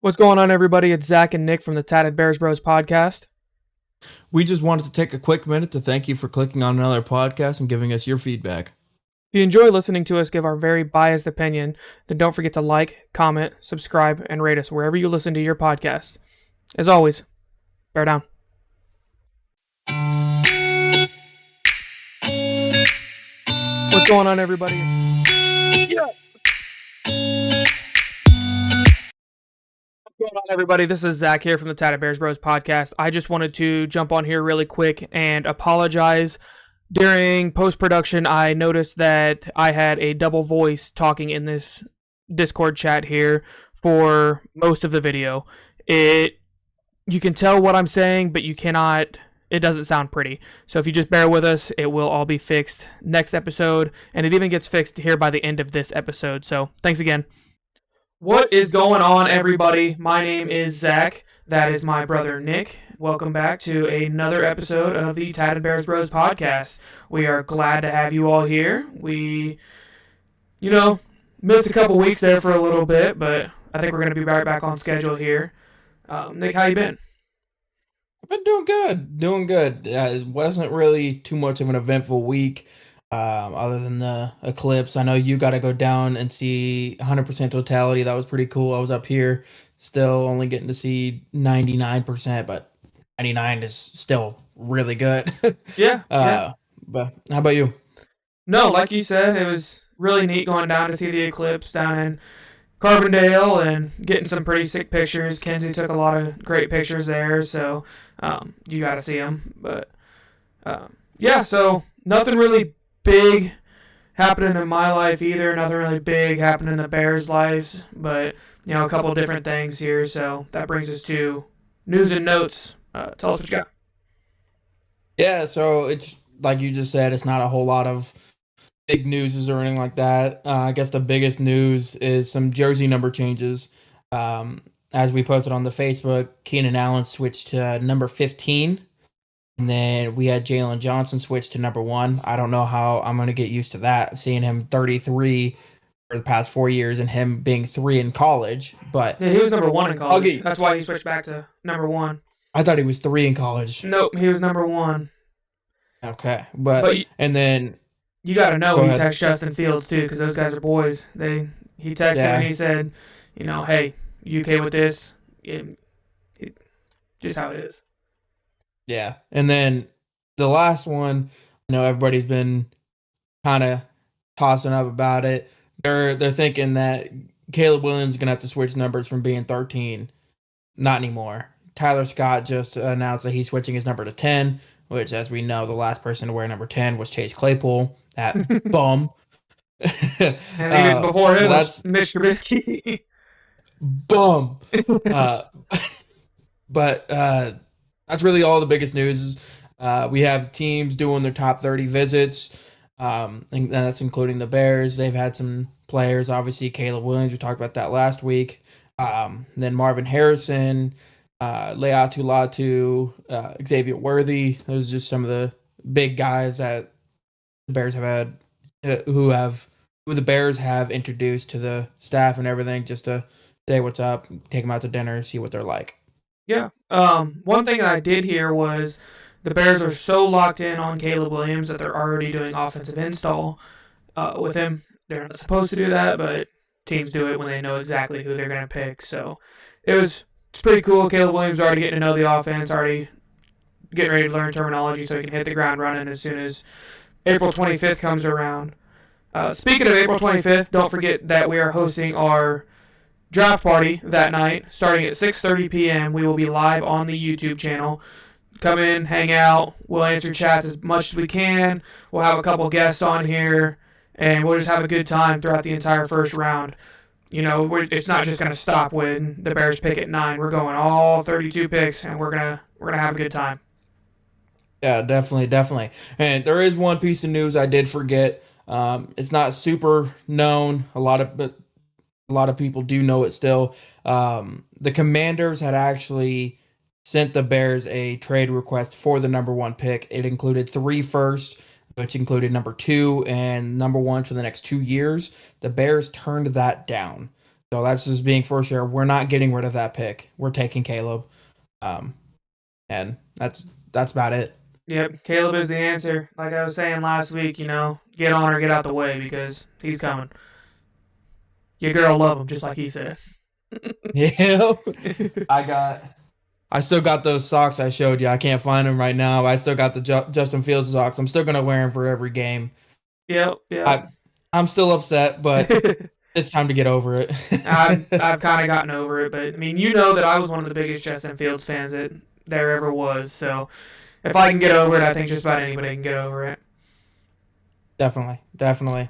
What's going on, everybody? It's Zach and Nick from the Tatted Bears Bros podcast. We just wanted to take a quick minute to thank you for clicking on another podcast and giving us your feedback. If you enjoy listening to us give our very biased opinion, then don't forget to like, comment, subscribe, and rate us wherever you listen to your podcast. As always, bear down. What's going on, everybody? Yes! What's going on, everybody? This is Zach here from the Tatted Bears Bros podcast. I just wanted to jump on here really quick and apologize. During post-production, I noticed that I had a double voice talking in this Discord chat here for most of the video. You can tell what I'm saying, but it doesn't sound pretty. So if you just bear with us, it will all be fixed next episode, and it even gets fixed here by the end of this episode. So thanks again. What is going on, everybody? My name is Zach. That is my brother, Nick. Welcome back to another episode of the Tatted Bears Bros podcast. We are glad to have you all here. We, missed a couple weeks there for a little bit, but I think we're going to be right back on schedule here. Nick, how you been? I've been doing good. It wasn't really too much of an eventful week, other than the eclipse. I know you got to go down and see 100% totality. That was pretty cool. I was up here, still only getting to see 99%, but 99 is still really good. Yeah. But how about you? No, like you said, it was really neat going down to see the eclipse down in Carbondale and getting some pretty sick pictures. Kenzie took a lot of great pictures there, so you got to see them. But so nothing really big happening in my life either. Nothing really big happening in the Bears' lives, but a couple different things here. So that brings us to news and notes. Tell us what you got. Yeah, so it's like you just said, it's not a whole lot of big news or anything like that. I guess the biggest news is some jersey number changes. As we posted on the Facebook, Keenan Allen switched to number 15. And then we had Jalen Johnson switch to number 1. I don't know how I'm going to get used to that, seeing him 33 for the past 4 years and him being 3 in college. But yeah, he was number 1 in college. That's why he switched back to number 1. I thought he was 3 in college. Nope, he was number 1. Okay, but and then you got to know he texted Justin Fields too, because those guys are boys. He texted him and he said, hey, you okay with this? Just how it is. Yeah, and then the last one, everybody's been kind of tossing up about it. They're thinking that Caleb Williams is gonna have to switch numbers from being 13. Not anymore. Tyler Scott just announced that he's switching his number to 10, which, as we know, the last person to wear number 10 was Chase Claypool. That bum. And even before it was Mitch Trubisky. Bum. But that's really all the biggest news is we have teams doing their top 30 visits, and that's including the Bears. They've had some players, obviously Caleb Williams, we talked about that last week. Then Marvin Harrison, Leatu Latu, Xavier Worthy. Those are just some of the big guys that the Bears have had, who the Bears have introduced to the staff and everything, just to say what's up, take them out to dinner, see what they're like. Yeah. One thing that I did hear was the Bears are so locked in on Caleb Williams that they're already doing offensive install with him. They're not supposed to do that, but teams do it when they know exactly who they're going to pick. So it's pretty cool. Caleb Williams already getting to know the offense, already getting ready to learn terminology so he can hit the ground running as soon as April 25th comes around. Speaking of April 25th, don't forget that we are hosting our draft party that night, starting at 6:30 p.m. We will be live on the YouTube channel. Come in, hang out. We'll answer chats as much as we can. We'll have a couple guests on here, and we'll just have a good time throughout the entire first round. It's not just going to stop when the Bears pick at 9. We're going all 32 picks, and we're gonna have a good time. Yeah, definitely. And there is one piece of news I did forget. It's not super known. A lot of people do know it still. The Commanders had actually sent the Bears a trade request for the number 1 pick. It included 3 firsts, which included number 2 and number 1 for the next 2 years. The Bears turned that down. So that's just being for sure. We're not getting rid of that pick. We're taking Caleb. Um, and that's about it. Yep, Caleb is the answer. Like I was saying last week, get on or get out the way because he's coming. Your girl love him, just like he said. Yeah. I got I still got those socks I showed you. I can't find them right now. I still got the Justin Fields socks. I'm still gonna wear them for every game. Yep, yep. I I'm still upset, but it's time to get over it. I've kind of gotten over it, but I mean, you know that I was one of the biggest Justin Fields fans that there ever was. So if I can get over it, I think just about anybody can get over it. Definitely, definitely.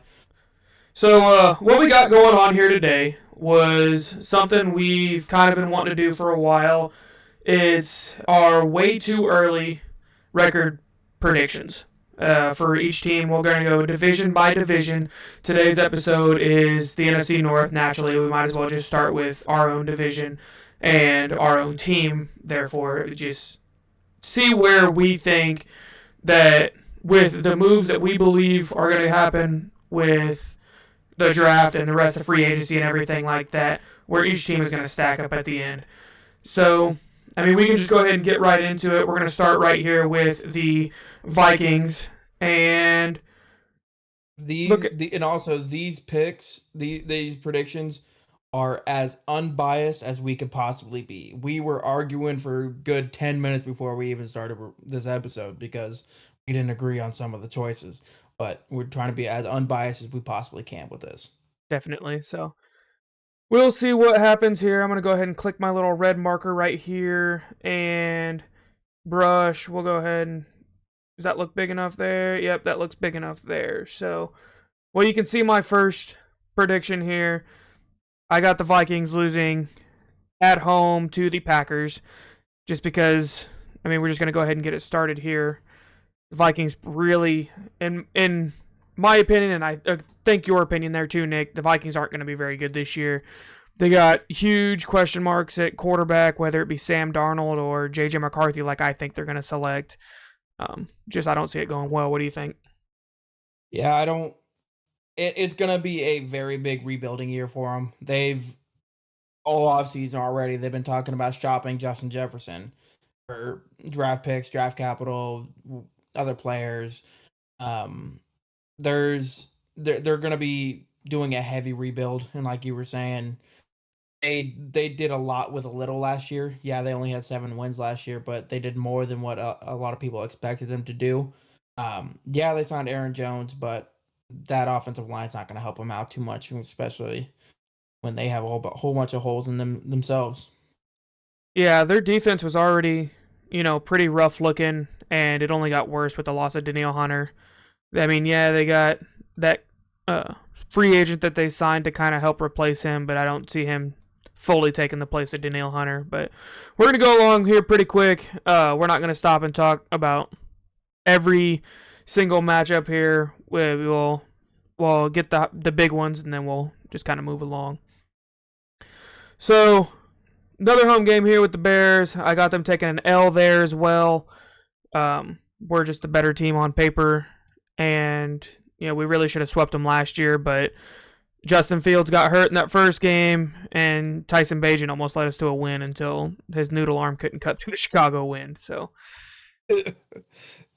So what we got going on here today was something we've kind of been wanting to do for a while. It's our way too early record predictions. For each team, we're going to go division by division. Today's episode is the NFC North. Naturally, we might as well just start with our own division and our own team. Therefore, just see where we think that with the moves that we believe are going to happen with the draft and the rest of free agency and everything like that, where each team is going to stack up at the end. So, I mean, we can just go ahead and get right into it. We're going to start right here with the Vikings and and also these picks, these predictions are as unbiased as we could possibly be. We were arguing for a good 10 minutes before we even started this episode because we didn't agree on some of the choices, but we're trying to be as unbiased as we possibly can with this. Definitely. So we'll see what happens here. I'm going to go ahead and click my little red marker right here and brush. We'll go ahead and, does that look big enough there? Yep, that looks big enough there. So, well, you can see my first prediction here. I got the Vikings losing at home to the Packers just because, I mean, we're just going to go ahead and get it started here. The Vikings really, in my opinion, and I think your opinion there too, Nick, the Vikings aren't going to be very good this year. They got huge question marks at quarterback, whether it be Sam Darnold or J.J. McCarthy, like I think they're going to select. I don't see it going well. What do you think? Yeah, I don't. It's going to be a very big rebuilding year for them. They've all offseason already, they've been talking about shopping Justin Jefferson for draft picks, draft capital, other players. They're going to be doing a heavy rebuild, and like you were saying, they did a lot with a little last year. Yeah, they only had 7 wins last year, but they did more than what a lot of people expected them to do. Yeah, they signed Aaron Jones, but that offensive line's not going to help them out too much, especially when they have a whole bunch of holes in themselves. Yeah, their defense was already, pretty rough looking, and it only got worse with the loss of Danielle Hunter. I mean, yeah, they got that free agent that they signed to kind of help replace him, but I don't see him fully taking the place of Danielle Hunter. But we're going to go along here pretty quick. We're not going to stop and talk about every single matchup here. We'll get the big ones, and then we'll just kind of move along. So, another home game here with the Bears. I got them taking an L there as well. We're just a better team on paper, and we really should have swept them last year, but Justin Fields got hurt in that first game, and Tyson Bagent almost led us to a win until his noodle arm couldn't cut through the Chicago wind. So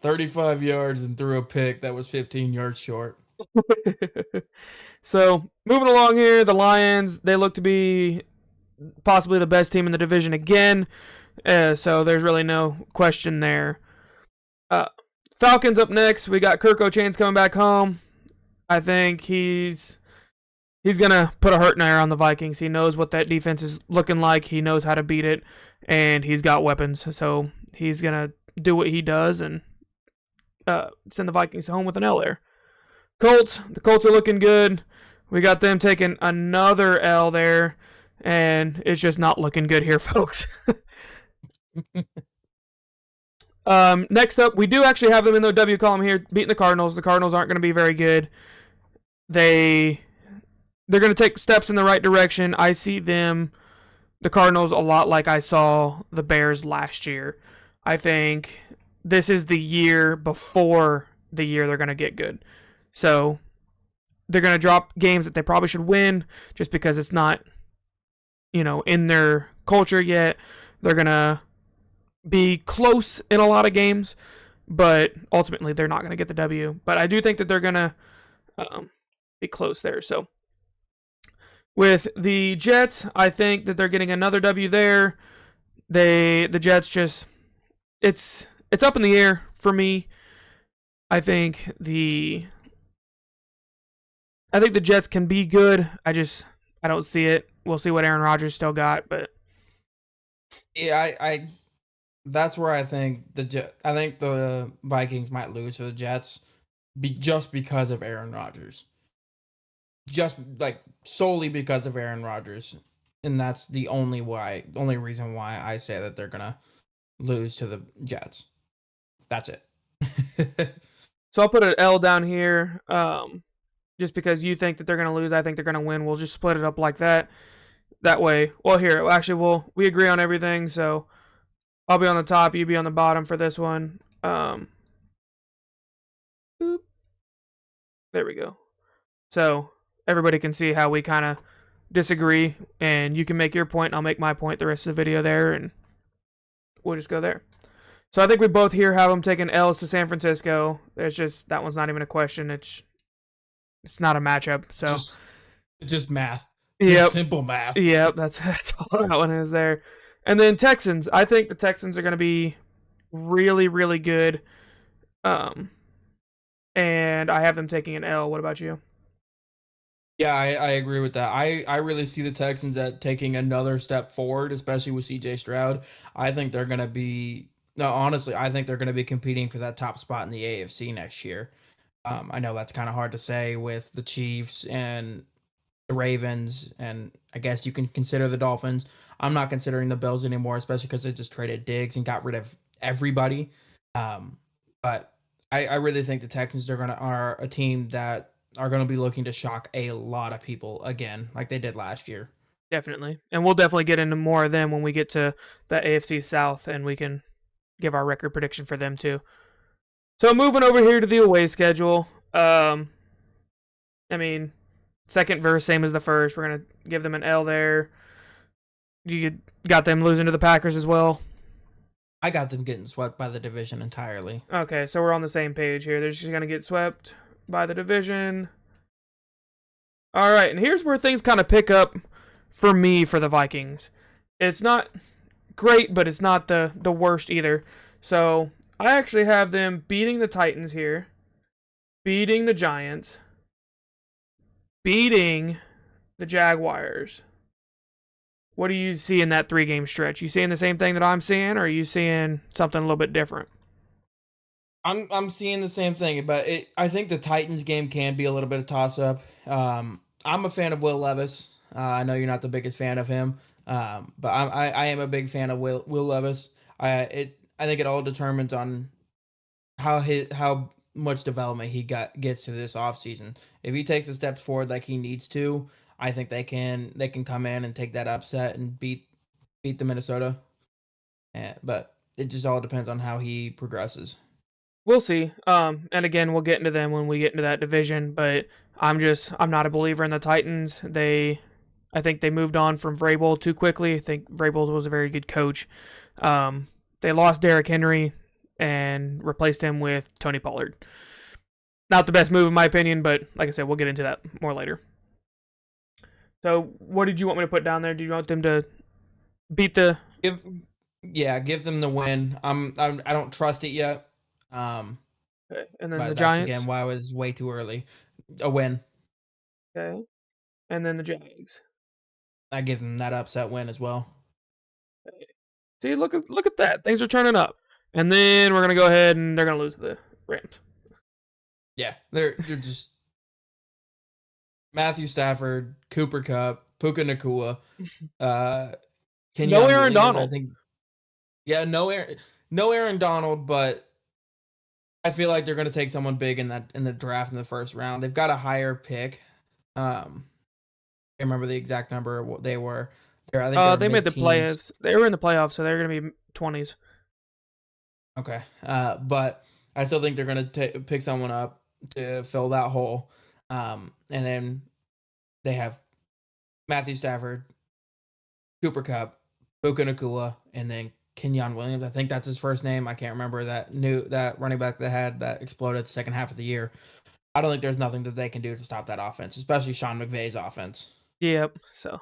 35 yards and threw a pick that was 15 yards short. So moving along here, the Lions, they look to be possibly the best team in the division again. So there's really no question there. Falcons up next. We got Kirk O'Chain's coming back home. I think he's gonna put a hurt nair on the Vikings. He knows what that defense is looking like. He knows how to beat it, and he's got weapons. So he's gonna do what he does and send the Vikings home with an L there. The Colts are looking good. We got them taking another L there, and it's just not looking good here, folks. Next up, we do actually have them in the W column here, beating the Cardinals. The Cardinals aren't going to be very good. They're going to take steps in the right direction. I see the Cardinals, a lot like I saw the Bears last year. I think this is the year before the year they're going to get good. So they're going to drop games that they probably should win just because it's not in their culture yet. They're gonna be close in a lot of games, but ultimately they're not gonna get the W. But I do think that they're gonna um, be close there. So with the Jets, I think that they're getting another W there. The Jets just it's up in the air for me. I think the I think the Jets can be good. I don't see it. We'll see what Aaron Rodgers still got, but Yeah, I that's where I think I think the Vikings might lose to the Jets just because of Aaron Rodgers. Just like solely because of Aaron Rodgers. And that's the only reason why I say that they're gonna lose to the Jets. That's it. so I'll put an L down here. Just because you think that they're gonna lose, I think they're gonna win. We'll just split it up like that. That way, well, here actually, we agree on everything. So I'll be on the top, you be on the bottom for this one. Boop. There we go. So everybody can see how we kind of disagree, and you can make your point, and I'll make my point the rest of the video there, and we'll just go there. So I think we both here have them taking L's to San Francisco. It's just that one's not even a question. It's not a matchup. So just math. Yep. Just simple math. Yep, that's all that one is there. And then Texans. I think the Texans are going to be really, really good. And I have them taking an L. What about you? Yeah, I agree with that. I really see the Texans at taking another step forward, especially with CJ Stroud. I think they're going to be no, honestly, I think they're going to be competing for that top spot in the AFC next year. I know that's kind of hard to say with the Chiefs and the Ravens, and I guess you can consider the Dolphins. I'm not considering the Bills anymore, especially because they just traded Diggs and got rid of everybody. But I really think the Texans are a team that are gonna be looking to shock a lot of people again, like they did last year. Definitely. And we'll definitely get into more of them when we get to the AFC South, and we can give our record prediction for them too. So moving over here to the away schedule. I mean, second verse, same as the first. We're going to give them an L there. You got them losing to the Packers as well? I got them getting swept by the division entirely. Okay, so we're on the same page here. They're just going to get swept by the division. All right, and here's where things kind of pick up for me for the Vikings. It's not great, but it's not the worst either. So I actually have them beating the Titans here, beating the Giants, beating the Jaguars. What do you see in that 3-game stretch? You seeing the same thing that I'm seeing, or are you seeing something a little bit different? I'm seeing the same thing, but I think the Titans game can be a little bit of toss up. I'm a fan of Will Levis. I know you're not the biggest fan of him, but I am a big fan of Will Levis. I think it all determines on how much development he gets to this offseason. If he takes the steps forward like he needs to, I think they can come in and take that upset and beat the Minnesota. But it just all depends on how he progresses. We'll see. And again, we'll get into them when we get into that division. But I'm not a believer in the Titans. I think they moved on from Vrabel too quickly. I think Vrabel was a very good coach. They lost Derrick Henry and replaced him with Tony Pollard. Not the best move in my opinion, but like I said, we'll get into that more later. So, what did you want me to put down there? Do you want them to beat the? Give them the win. I don't trust it yet. Okay. And then but the that's Giants. Again, why it was way too early. A win. Okay. And then the Jags. I give them that upset win as well. Okay. See, look at that. Things are turning up. And then we're gonna go ahead and they're gonna lose to the Rams. Yeah, they're just Matthew Stafford, Cooper Kupp, Puka Nakua, No Aaron Donald. I think. Yeah, no Aaron Donald, but I feel like they're going to take someone big in the draft in the first round. They've got a higher pick. I can't remember the exact number of what they were. I think they made the playoffs. They were in the playoffs, so they're going to be 20s. Okay, but I still think they're going to pick someone up to fill that hole. And then they have Matthew Stafford, Cooper Cup, Puka Nakua, and then Kenyon Williams. I think that's his first name. I can't remember that running back they had that exploded the second half of the year. I don't think there's nothing that they can do to stop that offense, especially Sean McVay's offense. Yep. So,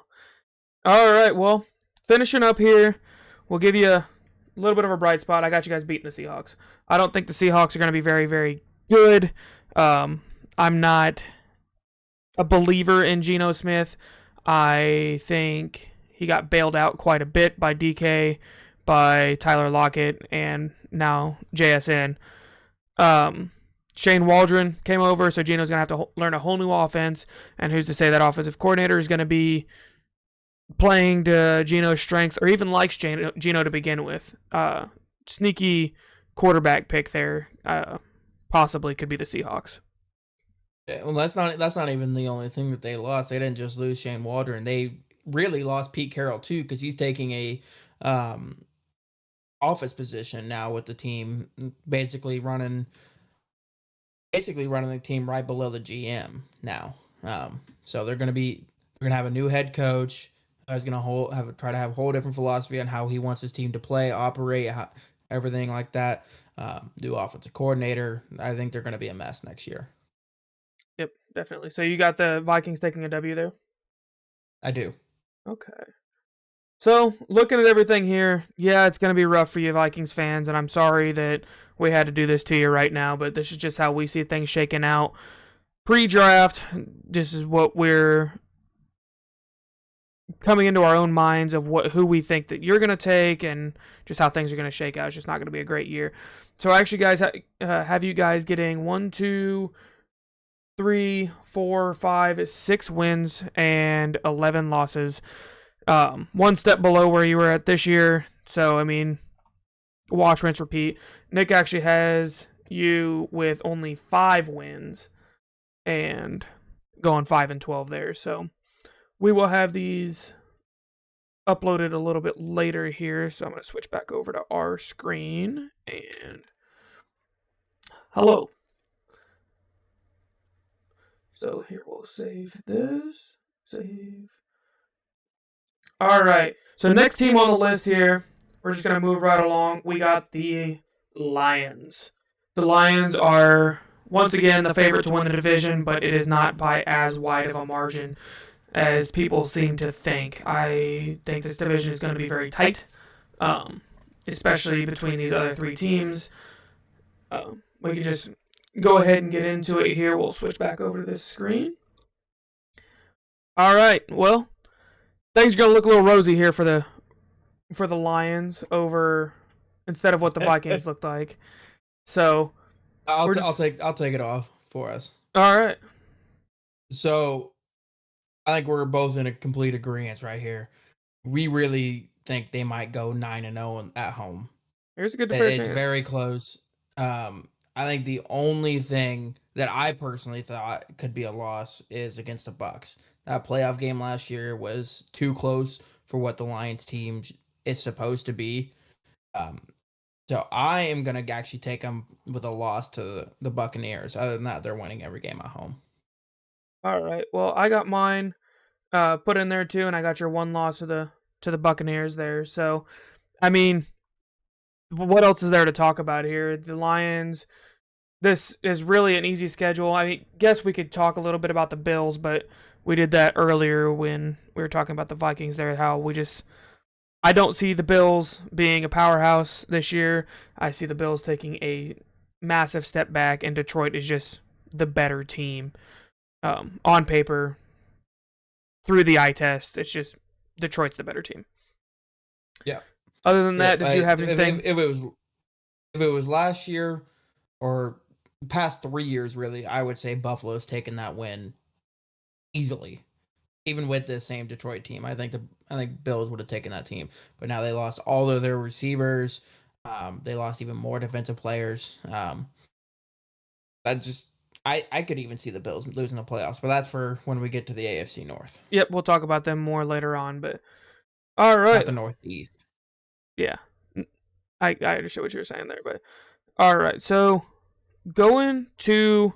all right. Well, finishing up here, we'll give you a little bit of a bright spot. I got you guys beating the Seahawks. I don't think the Seahawks are going to be very, very good. I'm not a believer in Geno Smith. I think he got bailed out quite a bit by DK, by Tyler Lockett, and now JSN. Shane Waldron came over, so Geno's going to have to learn a whole new offense, and who's to say that offensive coordinator is going to be playing to Geno's strength, or even likes Geno to begin with. Sneaky quarterback pick there, possibly could be the Seahawks. Yeah, well, that's not even the only thing that they lost. They didn't just lose Shane Waldron. They really lost Pete Carroll too, because he's taking a office position now with the team, basically running the team right below the GM now. So they're gonna have a new head coach. He's gonna try to have a whole different philosophy on how he wants his team to play, operate, everything like that. New offensive coordinator. I think they're gonna be a mess next year. Yep, definitely. So you got the Vikings taking a W there? I do. Okay. So, looking at everything here, yeah, it's going to be rough for you Vikings fans, and I'm sorry that we had to do this to you right now, but this is just how we see things shaking out. Pre-draft, this is what we're coming into our own minds of who we think that you're going to take and just how things are going to shake out. It's just not going to be a great year. So, actually, guys, have you guys getting 1, 2, 3, 4, 5, 6 wins and 11 losses. One step below where you were at this year. So, I mean, wash, rinse, repeat. Nick actually has you with only 5 wins and going 5-12 there. So, we will have these uploaded a little bit later here. So, I'm going to switch back over to our screen. And hello. So here we'll save this. Save. All right. So next team on the list here, we're just going to move right along. We got the Lions. The Lions are, once again, the favorite to win the division, but it is not by as wide of a margin as people seem to think. I think this division is going to be very tight, especially between these other 3 teams. We can just go ahead and get into it here. We'll switch back over to this screen. All right. Well, things are going to look a little rosy here for the Lions instead of what the Vikings looked like. So I'll take it off for us. All right. So I think we're both in a complete agreement right here. We really think they might go 9-0 at home. Here's a good fair chance. It's very close. I think the only thing that I personally thought could be a loss is against the Bucks. That playoff game last year was too close for what the Lions team is supposed to be. So I am going to actually take them with a loss to the Buccaneers. Other than that, they're winning every game at home. All right. Well, I got mine put in there too, and I got your one loss to the Buccaneers there. So, I mean, what else is there to talk about here? The Lions, this is really an easy schedule. I mean, guess we could talk a little bit about the Bills, but we did that earlier when we were talking about the Vikings there, how I don't see the Bills being a powerhouse this year. I see the Bills taking a massive step back, and Detroit is just the better team. On paper, through the eye test, it's just Detroit's the better team. Yeah. Other than that, did you have anything? If it was last year or past 3 years, really, I would say Buffalo's taken that win easily. Even with the same Detroit team, I think Bills would have taken that team. But now they lost all of their receivers. They lost even more defensive players. I could even see the Bills losing the playoffs, but that's for when we get to the AFC North. Yep, we'll talk about them more later on. But all right, not the Northeast. Yeah, I understand what you were saying there, but all right. So going to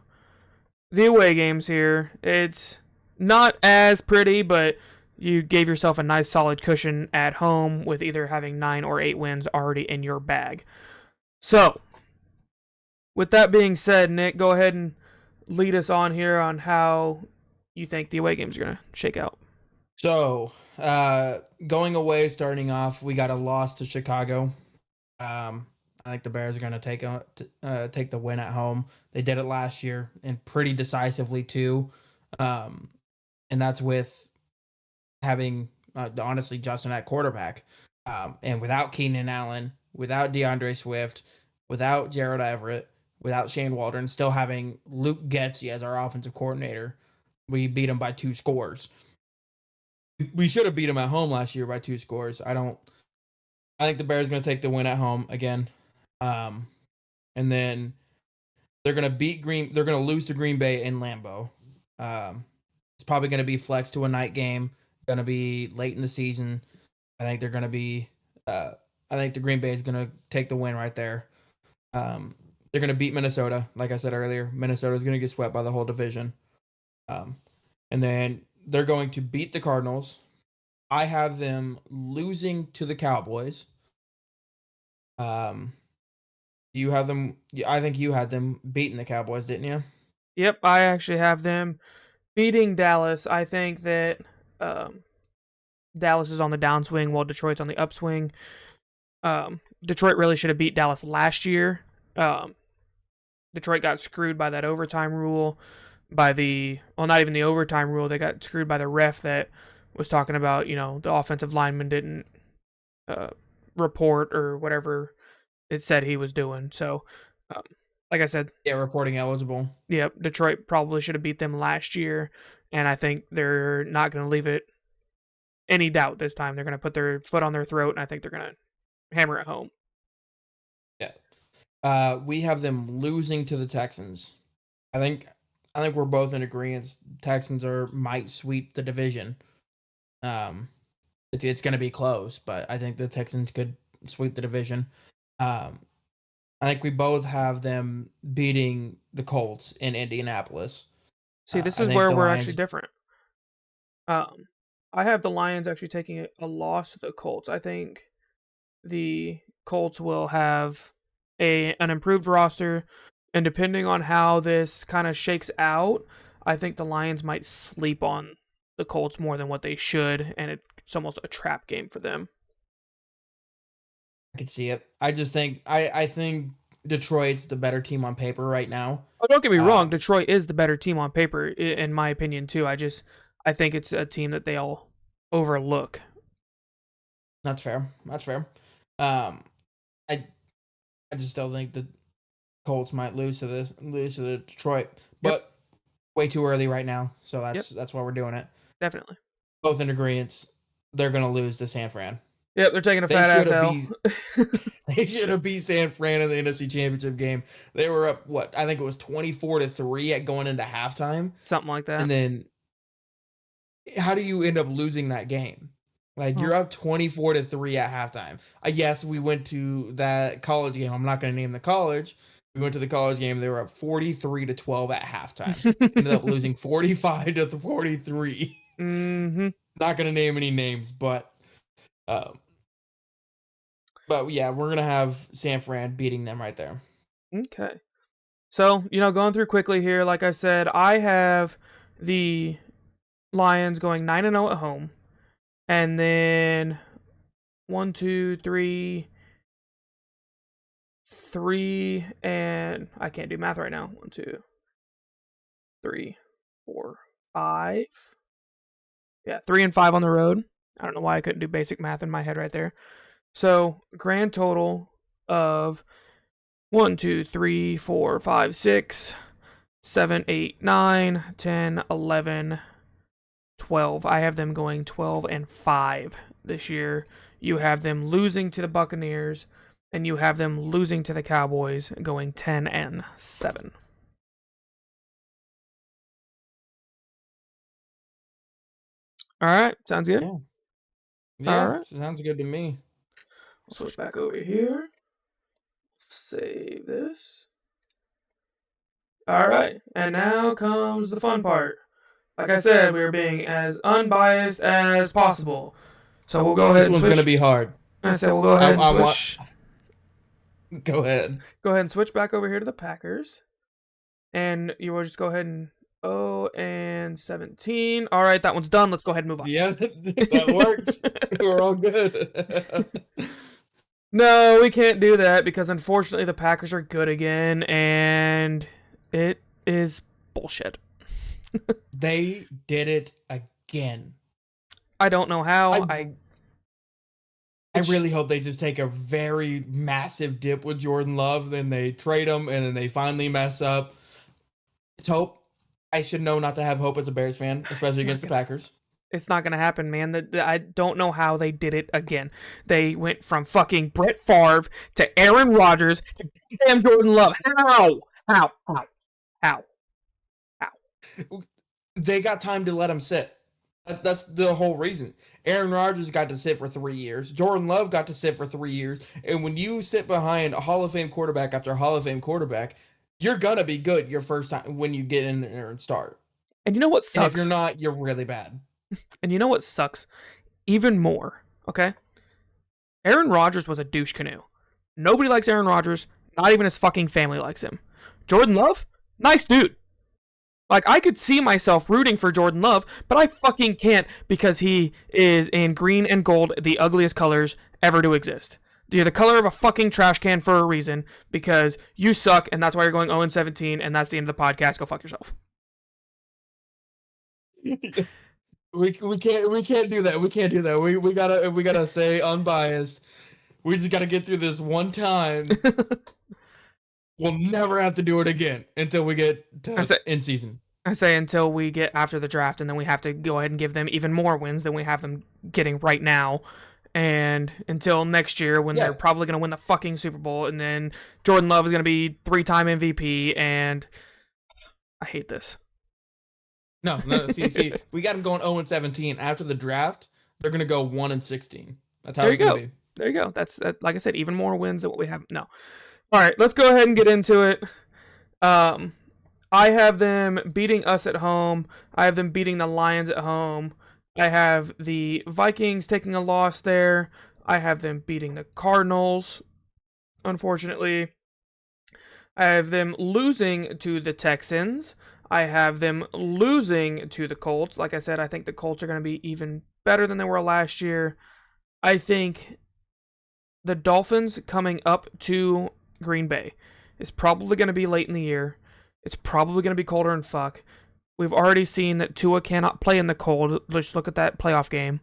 the away games here, it's not as pretty, but you gave yourself a nice solid cushion at home with either having 9 or 8 wins already in your bag. So, with that being said, Nick, go ahead and lead us on here on how you think the away games are going to shake out. So, going away, starting off, we got a loss to Chicago. I think the Bears are going to take the win at home. They did it last year and pretty decisively too. Um, and that's with having honestly Justin at quarterback. And without Keenan Allen, without DeAndre Swift, without Gerald Everett, without Shane Waldron, still having Luke Getsy as our offensive coordinator, we beat him by 2 scores. We should have beat him at home last year by 2 scores. I think the Bears are going to take the win at home again. And then they're going to lose to Green Bay in Lambeau. It's probably going to be flexed to a night game, going to be late in the season. I think they're going to be I think the Green Bay is going to take the win right there. They're going to beat Minnesota. Like I said earlier, Minnesota is going to get swept by the whole division. And then they're going to beat the Cardinals. I have them losing to the Cowboys. You have them. I think you had them beating the Cowboys, didn't you? Yep, I actually have them beating Dallas. I think that Dallas is on the downswing while Detroit's on the upswing. Detroit really should have beat Dallas last year. Detroit got screwed by that overtime rule. Not even the overtime rule. They got screwed by the ref that was talking about, the offensive lineman didn't report or whatever it said he was doing. So, like I said, yeah, reporting eligible. Yep, Detroit probably should have beat them last year, and I think they're not going to leave it any doubt this time. They're going to put their foot on their throat, and I think they're going to hammer it home. Yeah. We have them losing to the Texans. I think we're both in agreement. Texans might sweep the division. It's going to be close, but I think the Texans could sweep the division. I think we both have them beating the Colts in Indianapolis. See, this is where we're actually different. I have the Lions actually taking a loss to the Colts. I think the Colts will have an improved roster, and depending on how this kind of shakes out, I think the Lions might sleep on the Colts more than what they should, and it's almost a trap game for them. I can see it. I just think I think Detroit's the better team on paper right now. Oh, don't get me wrong. Detroit is the better team on paper, in my opinion, too. I think it's a team that they all overlook. That's fair. I just still think the Colts might lose to the Detroit, but way too early right now. So that's why we're doing it. Definitely. Both in agreement. They're gonna lose to San Fran. Yep, they're taking a fat ass L. They should have beat San Fran in the NFC Championship game. They were up, I think it was 24-3 at going into halftime. Something like that. And then how do you end up losing that game? Like, you're up 24-3 at halftime. Yes, we went to that college game. I'm not going to name the college. We went to the college game. They were up 43-12 at halftime. Ended up losing 45-43. Mm-hmm. Not going to name any names, but yeah, we're going to have San Fran beating them right there. Okay. So, going through quickly here, like I said, I have the Lions going 9-0 at home. And then 1, 2, 3, and I can't do math right now. 1, 2, 3, 4, 5. Yeah, 3 and 5 on the road. I don't know why I couldn't do basic math in my head right there. So, grand total of 1, 2, 3, 4, 5, 6, 7, 8, 9, 10, 11, 12. I have them going 12-5 this year. You have them losing to the Buccaneers, and you have them losing to the Cowboys, going 10-7. All right, sounds good. Yeah, all right. Sounds good to me. I'll switch back over here. Save this. All right, and now comes the fun part. Like I said, we were being as unbiased as possible. So we'll go ahead This and one's gonna switch. be hard. I said we'll go ahead and I want. switch. Go ahead. Go ahead and switch back over here to the Packers, and you will just go ahead and 0-17. All right, that one's done. Let's go ahead and move on. Yeah, that works. We're all good. No, we can't do that because unfortunately the Packers are good again, and it is bullshit. They did it again. I don't know how. I really hope they just take a very massive dip with Jordan Love, then they trade him, and then they finally mess up. It's hope. I should know not to have hope as a Bears fan, especially against the Packers. It's not gonna happen, man. I don't know how they did it again. They went from fucking Brett Favre to Aaron Rodgers to damn Jordan Love. How? How? They got time to let him sit. That's the whole reason. Aaron Rodgers got to sit for 3 years. Jordan Love got to sit for 3 years. And when you sit behind a Hall of Fame quarterback after Hall of Fame quarterback, you're gonna be good your first time when you get in there and start. And you know what And sucks? if you're not, you're really bad. And you know what sucks even more, okay? Aaron Rodgers was a douche canoe. Nobody likes Aaron Rodgers. Not even his fucking family likes him. Jordan Love? Nice dude. Like, I could see myself rooting for Jordan Love, but I fucking can't because he is in green and gold, the ugliest colors ever to exist. You're the color of a fucking trash can for a reason because you suck, and that's why you're going 0-17, and that's the end of the podcast. Go fuck yourself. We can't do that. We can't do that. We gotta stay unbiased. We just gotta get through this one time. We'll never have to do it again until we get to in season. I say until we get after the draft, and then we have to go ahead and give them even more wins than we have them getting right now. And until next year when they're probably going to win the fucking Super Bowl, and then Jordan Love is going to be 3-time MVP, and I hate this. No, see, we got them going 0-17. After the draft, they're going to go 1-16. That's how it's going to be. There you go. That's like I said, even more wins than what we have. No. All right, let's go ahead and get into it. I have them beating us at home. I have them beating the Lions at home. I have the Vikings taking a loss there. I have them beating the Cardinals, unfortunately. I have them losing to the Texans. I have them losing to the Colts. Like I said, I think the Colts are going to be even better than they were last year. I think the Dolphins coming up to Green Bay is probably going to be late in the year. It's probably going to be colder than fuck. We've already seen that Tua cannot play in the cold. Let's look at that playoff game.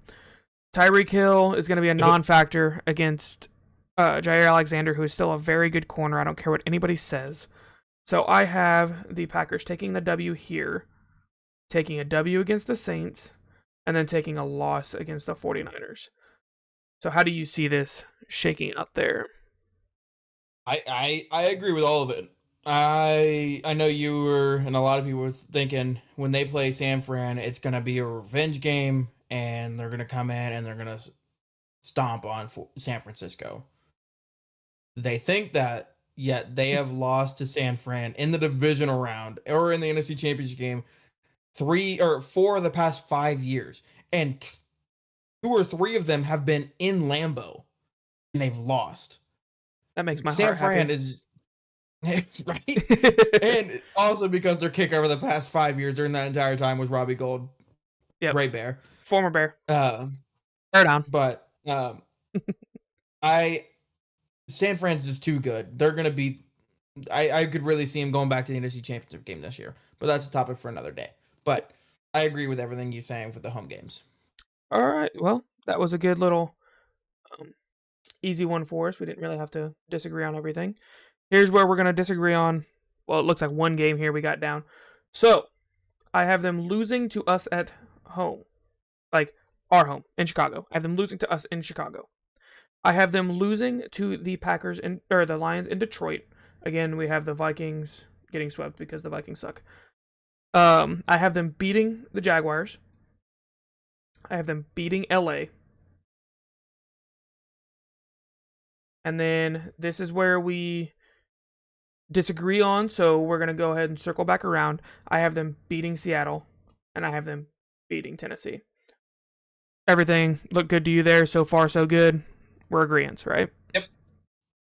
Tyreek Hill is going to be a non-factor against Jair Alexander, who is still a very good corner. I don't care what anybody says. So I have the Packers taking the W here, taking a W against the Saints, and then taking a loss against the 49ers. So how do you see this shaking up there? I agree with all of it. I know you were, and a lot of people was thinking when they play San Fran, it's going to be a revenge game, and they're going to come in and they're going to stomp on San Francisco. They think that, yet they have lost to San Fran in the divisional round or in the NFC Championship game 3 or 4 of the past 5 years, and 2 or 3 of them have been in Lambeau, and they've lost. That makes my San heart Fran happy. is right, and also because their kicker over the past 5 years during that entire time was Robbie Gould. Yep. Great Bear, Former Bear. Bear down. But San Fran's just too good. They're gonna be. I could really see him going back to the NFC Championship game this year, but that's a topic for another day. But I agree with everything you're saying for the home games. All right. Well, that was a good little easy one for us. We didn't really have to disagree on everything. Here's where we're going to disagree on. Well, it looks like one game here we got down. So, I have them losing to us at home. Like, our home in Chicago. I have them losing to us in Chicago. I have them losing to the Packers or the Lions in Detroit. Again, we have the Vikings getting swept because the Vikings suck. I have them beating the Jaguars. I have them beating LA. And then this is where we disagree on, so we're going to go ahead and circle back around. I have them beating Seattle. and I have them beating Tennessee. Everything looked good to you there. So far, so good. We're agreeing, right? Yep.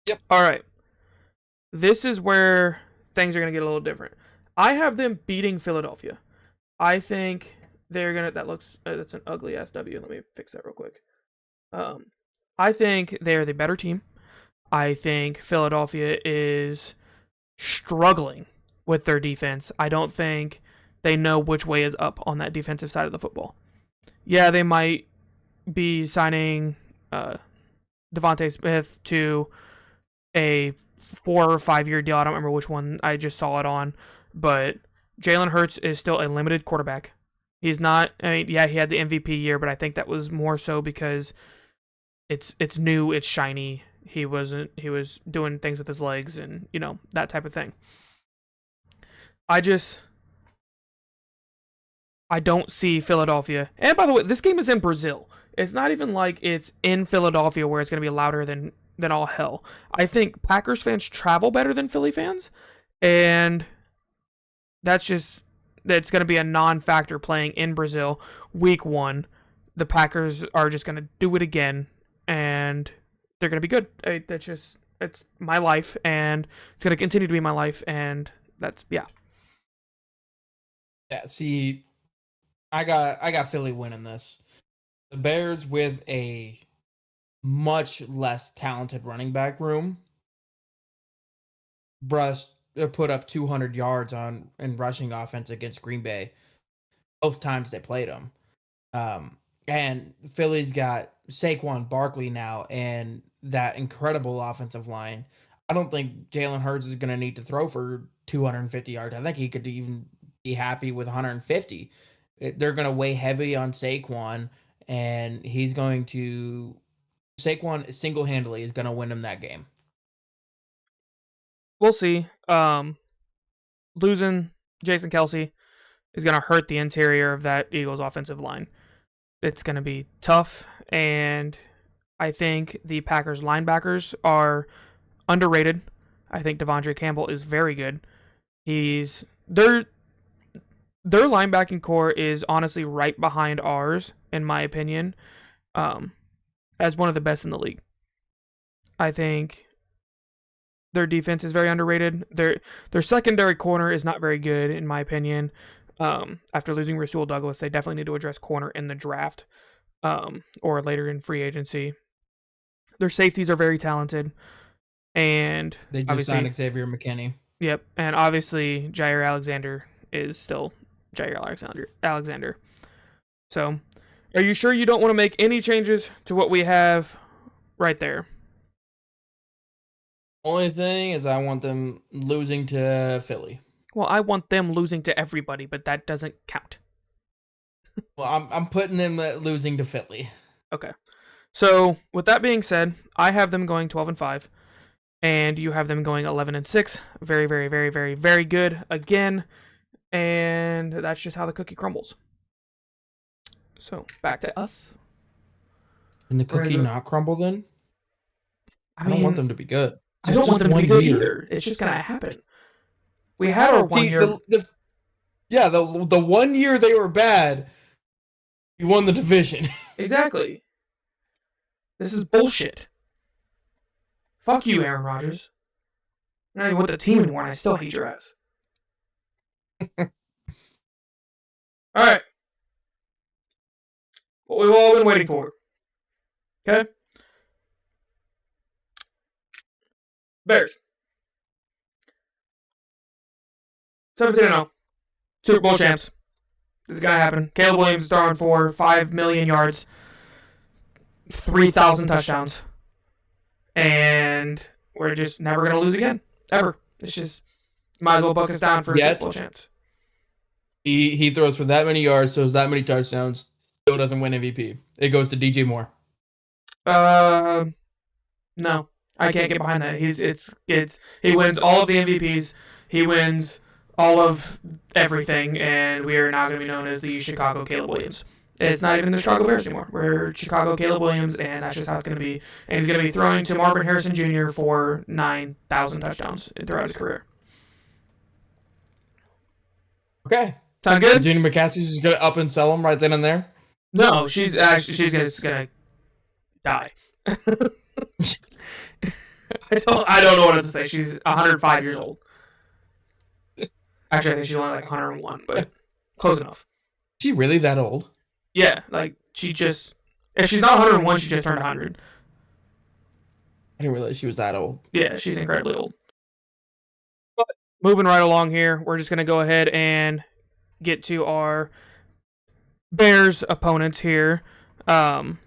Yep. All right. This is where things are going to get a little different. I have them beating Philadelphia. I think they're going to... That's an ugly-ass W. Let me fix that real quick. I think they're the better team. I think Philadelphia is struggling with their defense. I don't think they know which way is up on that defensive side of the football. Yeah, they might be signing Devontae Smith to a 4 or 5 year deal. I don't remember which one I just saw it on, but Jalen Hurts is still a limited quarterback. He's not. I mean, yeah, he had the MVP year, but I think that was more so because it's new, it's shiny. He was doing things with his legs and that type of thing. I don't see Philadelphia. And by the way, this game is in Brazil. It's not even like it's in Philadelphia where it's going to be louder than all hell. I think Packers fans travel better than Philly fans, and that's going to be a non-factor playing in Brazil week 1. The Packers are just going to do it again, and they're going to be good. It's my life, and it's going to continue to be my life, and that's, yeah. Yeah, see, I got Philly winning this. The Bears with a much less talented running back room put up 200 yards in rushing offense against Green Bay both times they played them. And Philly's got Saquon Barkley now and that incredible offensive line. I don't think Jalen Hurts is going to need to throw for 250 yards. I think he could even be happy with 150. They're going to weigh heavy on Saquon, and Saquon single-handedly is going to win him that game. We'll see. Losing Jason Kelce is going to hurt the interior of that Eagles offensive line. It's going to be tough, and I think the Packers linebackers are underrated. I think Devondre Campbell is very good. Their linebacking core is honestly right behind ours, in my opinion, as one of the best in the league. I think their defense is very underrated. Their secondary corner is not very good, in my opinion. After losing Rasul Douglas, they definitely need to address corner in the draft or later in free agency. Their safeties are very talented. And they just signed Xavier McKinney. Yep, and obviously Jair Alexander is still Jair Alexander. So, are you sure you don't want to make any changes to what we have right there? Only thing is I want them losing to Philly. Well, I want them losing to everybody, but that doesn't count. Well, I'm putting them losing to Philly. Okay. So, with that being said, I have them going 12-5. And you have them going 11-6. Very, very, very, very, very good again. And that's just how the cookie crumbles. So, back to us. Can the cookie not crumble then? I don't want them to be good. I don't want them to be good either. It's just going to happen. We had our 1 year. The 1 year they were bad, you won the division. Exactly. This is bullshit. Fuck you, Aaron Rodgers. I'm not even with the team anymore, and I still hate your ass. Alright. What we've all been waiting for. Okay? Bears. 17-0. Super Bowl champs. This is gonna happen. Caleb Williams is throwing for 5 million yards, 3,000 touchdowns. And we're just never going to lose again. Ever. It's just, might as well buck us down for a Super Bowl chance. He throws for that many yards, throws that many touchdowns, still doesn't win MVP. It goes to DJ Moore. No. I can't get behind that. He wins all of the MVPs. He wins all of everything, and we are now going to be known as the Chicago Caleb Williams. It's not even the Chicago Bears anymore. We're Chicago Caleb Williams, and that's just how it's going to be. And he's going to be throwing to Marvin Harrison Jr. for 9,000 touchdowns throughout his career. Okay. Sound good? Gina McCaskey's just gonna up and sell them right then and there. No, she's gonna die. I don't know what else to say. She's 105 years old. Actually, I think she's only like 101, but close enough. Is she really that old? Yeah, like she just if she's not 101, she just turned 100. I didn't realize she was that old. Yeah, she's incredibly old. But moving right along here, we're just gonna go ahead and get to our Bears opponents here. Um,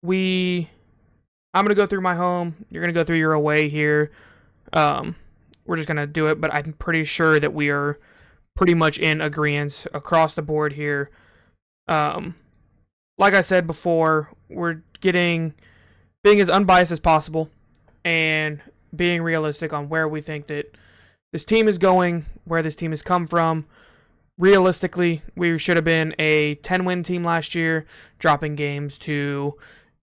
we I'm gonna go through my home. You're gonna go through your away here. Um, we're just gonna do it, but I'm pretty sure that we are pretty much in agreement across the board here. Um, like I said before, we're being as unbiased as possible and being realistic on where we think that this team is going, where this team has come from. Realistically, we should have been a 10-win team last year, dropping games to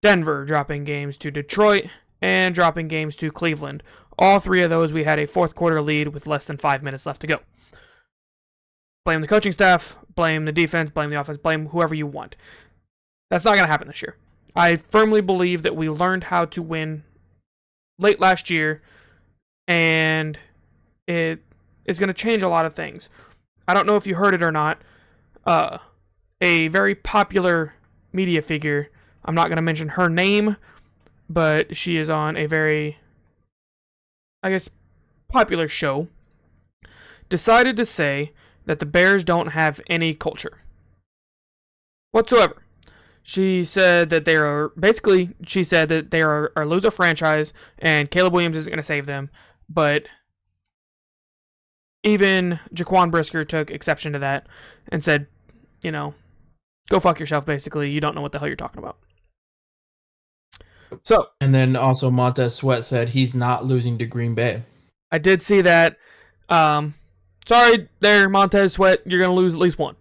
Denver, dropping games to Detroit, and dropping games to Cleveland. All three of those, we had a fourth quarter lead with less than 5 minutes left to go. Blame the coaching staff, blame the defense, blame the offense, blame whoever you want. That's not going to happen this year. I firmly believe that we learned how to win late last year, and it is going to change a lot of things. I don't know if you heard it or not. A very popular media figure, I'm not going to mention her name, but she is on a very, I guess, popular show, decided to say that the Bears don't have any culture whatsoever. She said that they are a loser franchise and Caleb Williams isn't going to save them. But even Jaquan Brisker took exception to that and said, go fuck yourself, basically. You don't know what the hell you're talking about. So, and then also Montez Sweat said he's not losing to Green Bay. I did see that. Sorry there, Montez Sweat. You're going to lose at least one.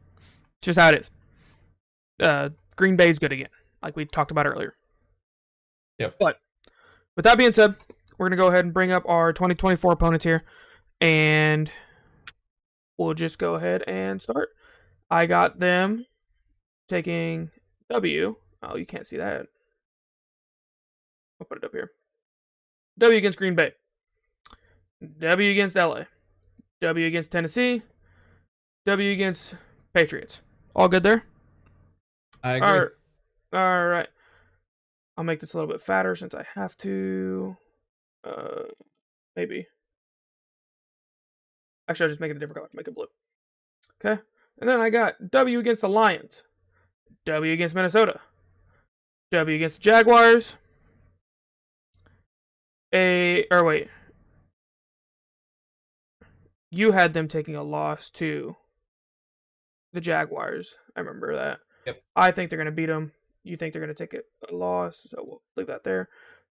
It's just how it is. Green Bay's good again, like we talked about earlier. Yep. But with that being said, we're going to go ahead and bring up our 2024 opponents here, and we'll just go ahead and start. I got them taking W. Oh, you can't see that. I'll put it up here. W against Green Bay. W against LA. W against Tennessee. W against Patriots. All good there? I agree. All right. I'll make this a little bit fatter since I have to. Maybe. Actually, I'll just make it a different color. Make it blue. Okay. And then I got W against the Lions. W against Minnesota. W against the Jaguars. You had them taking a loss to the Jaguars. I remember that. Yep. I think they're going to beat them. You think they're going to take a loss, so we'll leave that there.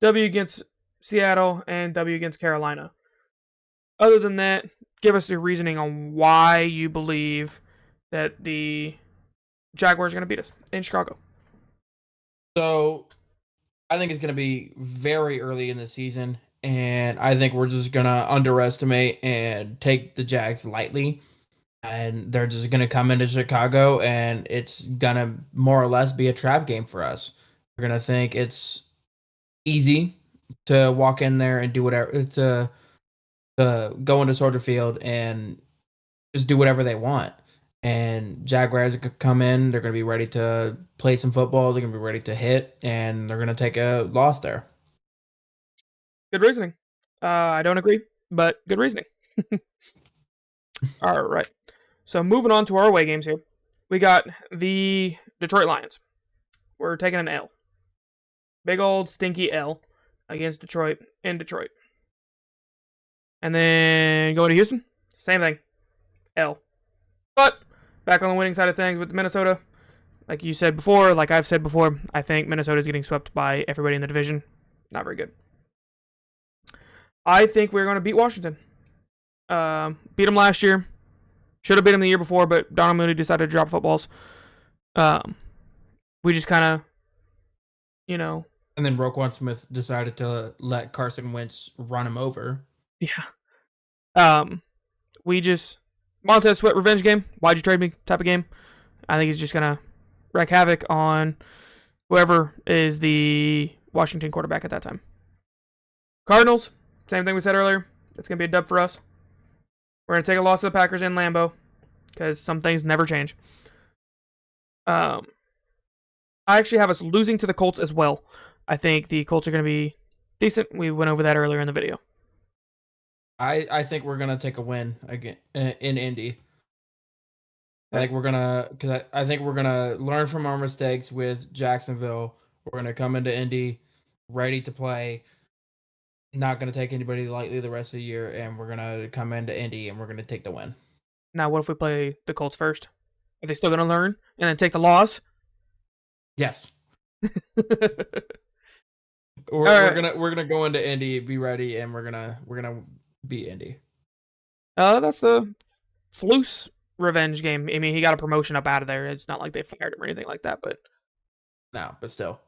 W against Seattle and W against Carolina. Other than that, give us your reasoning on why you believe that the Jaguars are going to beat us in Chicago. So, I think it's going to be very early in the season, and I think we're just going to underestimate and take the Jags lightly. And they're just going to come into Chicago, and it's going to more or less be a trap game for us. We're going to think it's easy to walk in there and do whatever, to go into Soldier Field and just do whatever they want. And Jaguars could come in, they're going to be ready to play some football, they're going to be ready to hit, and they're going to take a loss there. Good reasoning. I don't agree, but good reasoning. All right. So moving on to our away games here. We got the Detroit Lions. We're taking an L. Big old stinky L against Detroit in Detroit. And then going to Houston, same thing. L. But back on the winning side of things with Minnesota, like you said before, like I've said before, I think Minnesota's getting swept by everybody in the division. Not very good. I think we're going to beat Washington. Beat them last year. Should have beat them the year before, but Donald Mooney decided to drop footballs. We just kind of, And then Roquan Smith decided to let Carson Wentz run him over. Yeah. We just Montez Sweat revenge game. Why'd you trade me? Type of game. I think he's just gonna wreak havoc on whoever is the Washington quarterback at that time. Cardinals. Same thing we said earlier. It's gonna be a dub for us. We're gonna take a loss to the Packers in Lambeau because some things never change. I actually have us losing to the Colts as well. I think the Colts are going to be decent. We went over that earlier in the video. I think we're gonna take a win again in Indy. I think we're gonna learn from our mistakes with Jacksonville. We're gonna come into Indy ready to play. Not gonna take anybody lightly the rest of the year, and we're gonna come into Indy and we're gonna take the win. Now, what if we play the Colts first? Are they still going to learn and then take the loss? Yes. We're gonna go into Indy, be ready, and we're gonna beat Indy. That's the Flus revenge game. I mean, he got a promotion up out of there. It's not like they fired him or anything like that, but no, but still.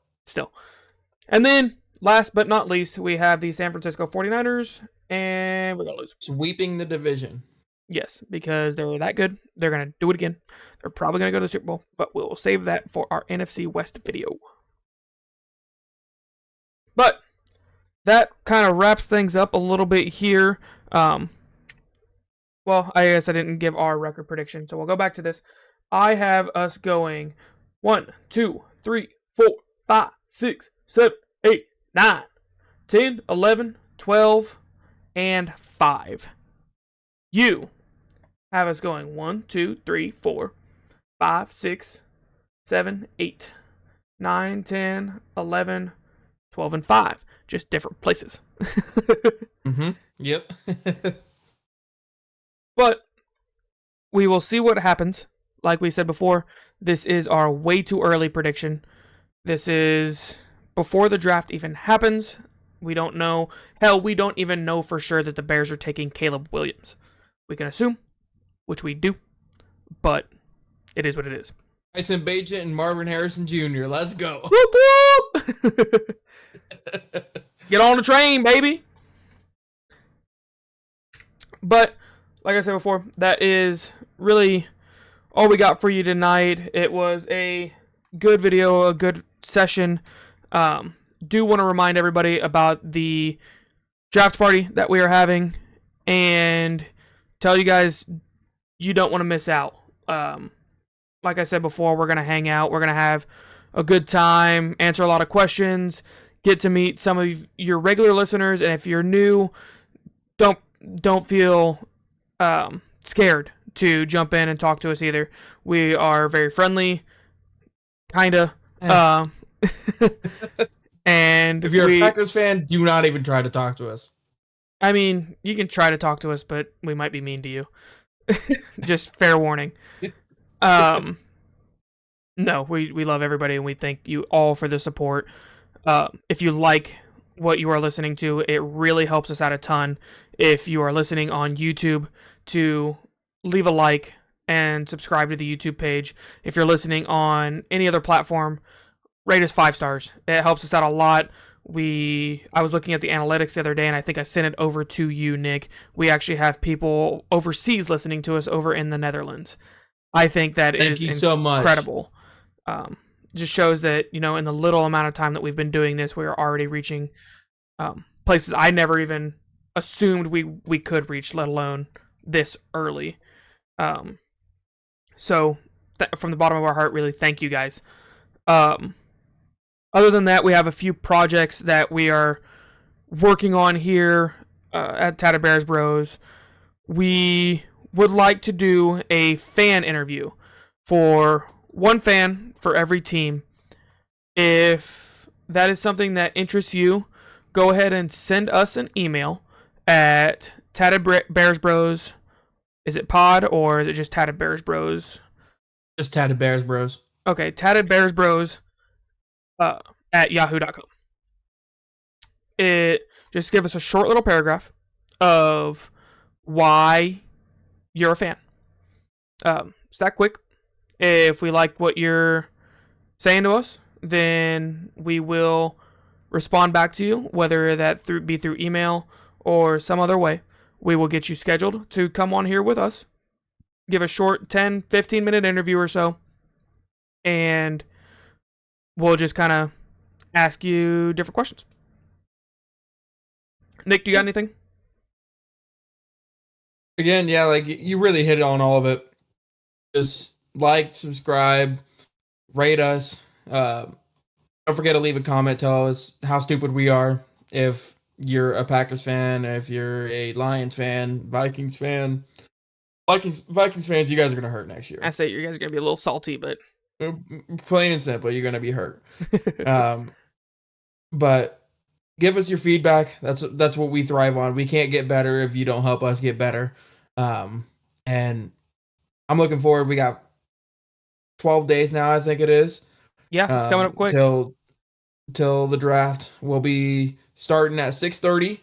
And then, last but not least, we have the San Francisco 49ers, and we're gonna lose. Sweeping the division. Yes, because they're that good. They're going to do it again. They're probably going to go to the Super Bowl, but we'll save that for our NFC West video. But that kind of wraps things up a little bit here. Well, I guess I didn't give our record prediction, so we'll go back to this. I have us going 1, 2, 3, 4, 5, 6, 7, 8, 9, 10, 11, 12, and 5. You have us going 1, 2, 3, 4, 5, 6, 7, 8, 9, 10, 11, 12, and 5. Just different places. Yep. But we will see what happens. Like we said before, this is our way too early prediction. This is before the draft even happens. We don't know. Hell, we don't even know for sure that the Bears are taking Caleb Williams. We can assume, which we do, but it is what it is. Tyson Bagent and Marvin Harrison Jr. Let's go. Whoop, whoop. Get on the train, baby. But, like I said before, that is really all we got for you tonight. It was a good video, a good session. Do want to remind everybody about the draft party that we are having, and tell you guys you don't want to miss out. Like I said before, we're going to hang out. We're going to have a good time, answer a lot of questions, get to meet some of your regular listeners. And if you're new, don't feel scared to jump in and talk to us either. We are very friendly, kind of. And if you're a Packers fan, do not even try to talk to us. I mean, you can try to talk to us, but we might be mean to you. Just fair warning. No, we love everybody, and we thank you all for the support. If you like what you are listening to, it really helps us out a ton. If you are listening on YouTube, to leave a like and subscribe to the YouTube page. If you're listening on any other platform, rate us 5 stars. It helps us out a lot. I was looking at the analytics the other day, and I think I sent it over to you, Nick. We actually have people overseas listening to us over in the Netherlands. I think that is incredible. Just shows that, in the little amount of time that we've been doing this, we are already reaching places I never even assumed we could reach, let alone this early. So from the bottom of our heart, really thank you guys. Other than that, we have a few projects that we are working on here at Tatted Bears Bros. We would like to do a fan interview for one fan for every team. If that is something that interests you, go ahead and send us an email at Tatted Bears Bros. Is it pod or is it just Tatted Bears Bros? Just Tatted Bears Bros. Okay, Tatted Bears Bros. At yahoo.com. Just give us a short little paragraph of why you're a fan. It's that quick. If we like what you're saying to us, then we will respond back to you, whether that be through email or some other way. We will get you scheduled to come on here with us give a short 10, 15-minute interview or so, and we'll just kind of ask you different questions. Nick, do you got anything? Again, yeah, like you really hit on all of it. Just like, subscribe, rate us. Don't forget to leave a comment. Tell us how stupid we are. If you're a Packers fan, if you're a Lions fan, Vikings fan, Vikings fans, you guys are gonna hurt next year. I say you guys are gonna be a little salty, but Plain and simple, you're gonna be hurt. But give us your feedback. That's what we thrive on. We can't get better if you don't help us get better. And I'm looking forward. We got 12 days now, I think it is. Yeah, it's coming up quick. Till the draft. We'll be starting at 6:30.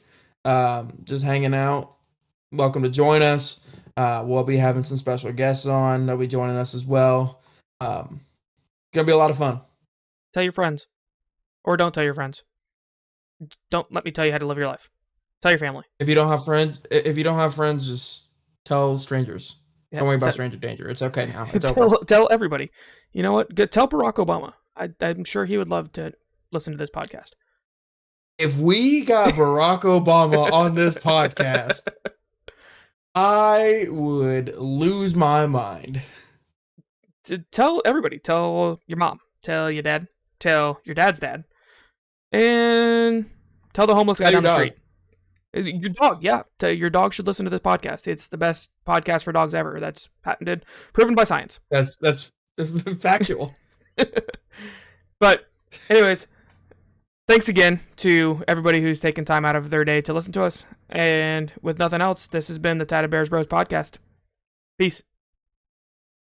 Just hanging out. Welcome to join us. We'll be having some special guests on. They'll be joining us as well. Gonna be a lot of fun. Tell your friends, or don't tell your friends. Don't let me tell you how to live your life. Tell your family. If you don't have friends, just tell strangers. Don't worry about stranger danger. It's okay now. It's over. Tell everybody. You know what? Tell Barack Obama. I'm sure he would love to listen to this podcast. If we got Barack Obama on this podcast, I would lose my mind. Tell everybody. Tell your mom. Tell your dad. Tell your dad's dad. And tell the homeless guy down the street. Your dog, yeah. Your dog should listen to this podcast. It's the best podcast for dogs ever. That's patented, proven by science. That's factual. But anyways, thanks again to everybody who's taken time out of their day to listen to us. And with nothing else, this has been the Tatted Bears Bros podcast. Peace.